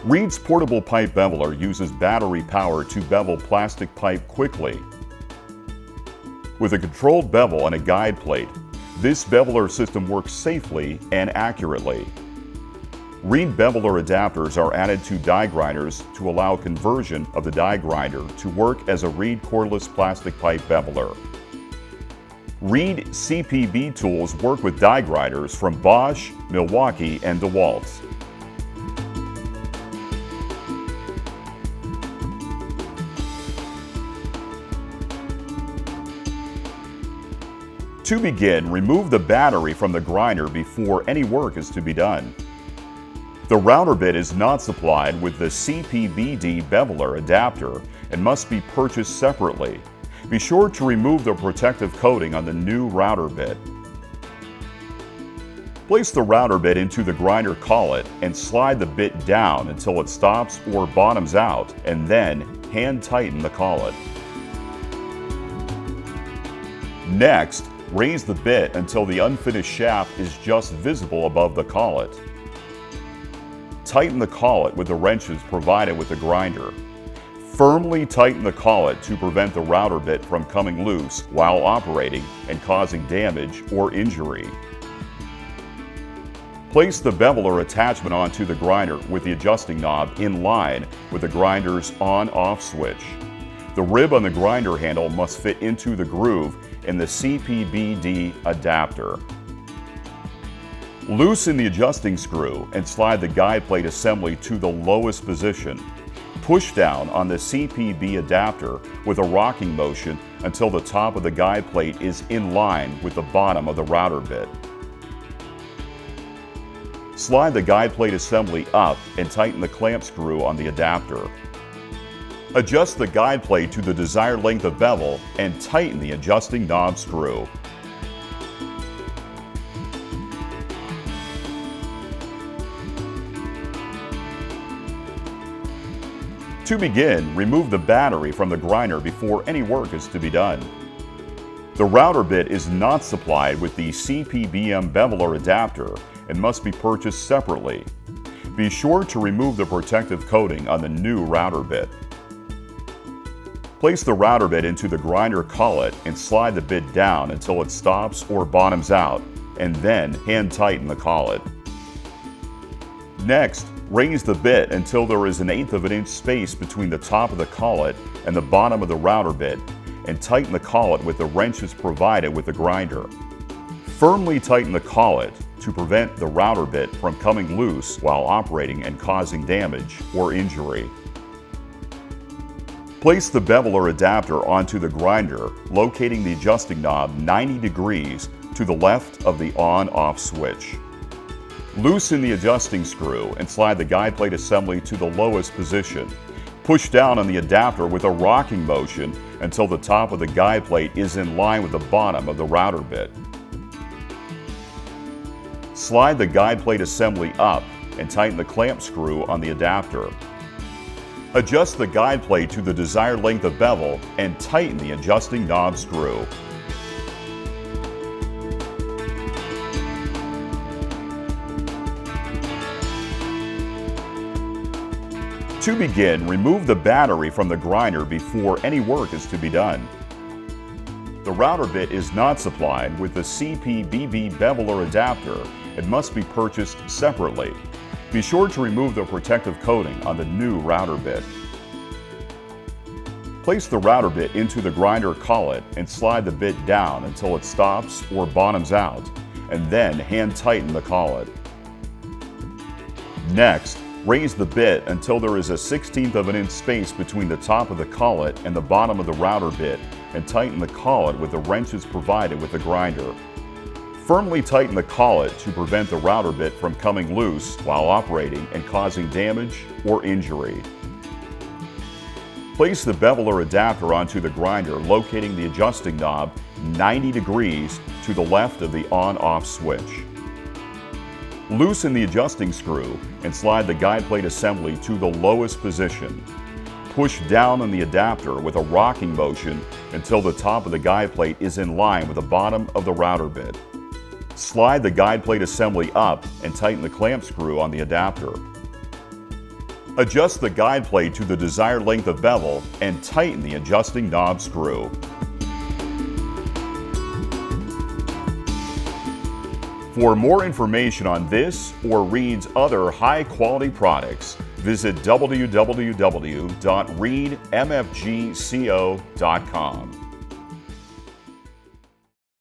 Reed's Portable Pipe Beveler uses battery power to bevel plastic pipe quickly. With a controlled bevel and a guide plate, this beveler system works safely and accurately. Reed beveler adapters are added to die grinders to allow conversion of the die grinder to work as a Reed cordless plastic pipe beveler. Reed CPB tools work with die grinders from Bosch, Milwaukee and DeWalt. To begin, remove the battery from the grinder before any work is to be done. The router bit is not supplied with the CPBD beveler adapter and must be purchased separately. Be sure to remove the protective coating on the new router bit. Place the router bit into the grinder collet and slide the bit down until it stops or bottoms out, and then hand tighten the collet. Next, raise the bit until the unfinished shaft is just visible above the collet. Tighten the collet with the wrenches provided with the grinder. Firmly tighten the collet to prevent the router bit from coming loose while operating and causing damage or injury. Place the beveler attachment onto the grinder with the adjusting knob in line with the grinder's on-off switch. The rib on the grinder handle must fit into the groove in the CPBD adapter. Loosen the adjusting screw and slide the guide plate assembly to the lowest position. Push down on the CPB adapter with a rocking motion until the top of the guide plate is in line with the bottom of the router bit. Slide the guide plate assembly up and tighten the clamp screw on the adapter. Adjust the guide plate to the desired length of bevel and tighten the adjusting knob screw. To begin, remove the battery from the grinder before any work is to be done. The router bit is not supplied with the CPBM beveler adapter and must be purchased separately. Be sure to remove the protective coating on the new router bit. Place the router bit into the grinder collet and slide the bit down until it stops or bottoms out, and then hand tighten the collet. Next, raise the bit until there is 1/8 of an inch space between the top of the collet and the bottom of the router bit, and tighten the collet with the wrenches provided with the grinder. Firmly tighten the collet to prevent the router bit from coming loose while operating and causing damage or injury. Place the beveler adapter onto the grinder, locating the adjusting knob 90 degrees to the left of the on-off switch. Loosen the adjusting screw and slide the guide plate assembly to the lowest position. Push down on the adapter with a rocking motion until the top of the guide plate is in line with the bottom of the router bit. Slide the guide plate assembly up and tighten the clamp screw on the adapter. Adjust the guide plate to the desired length of bevel and tighten the adjusting knob screw. To begin, remove the battery from the grinder before any work is to be done. The router bit is not supplied with the CPBB beveler adapter and must be purchased separately. Be sure to remove the protective coating on the new router bit. Place the router bit into the grinder collet and slide the bit down until it stops or bottoms out, and then hand tighten the collet. Next, raise the bit until there is 1/16 of an inch space between the top of the collet and the bottom of the router bit, and tighten the collet with the wrenches provided with the grinder. Firmly tighten the collet to prevent the router bit from coming loose while operating and causing damage or injury. Place the beveler adapter onto the grinder, locating the adjusting knob 90 degrees to the left of the on-off switch. Loosen the adjusting screw and slide the guide plate assembly to the lowest position. Push down on the adapter with a rocking motion until the top of the guide plate is in line with the bottom of the router bit. Slide the guide plate assembly up and tighten the clamp screw on the adapter. Adjust the guide plate to the desired length of bevel and tighten the adjusting knob screw. For more information on this or Reed's other high-quality products, visit www.reedmfgco.com.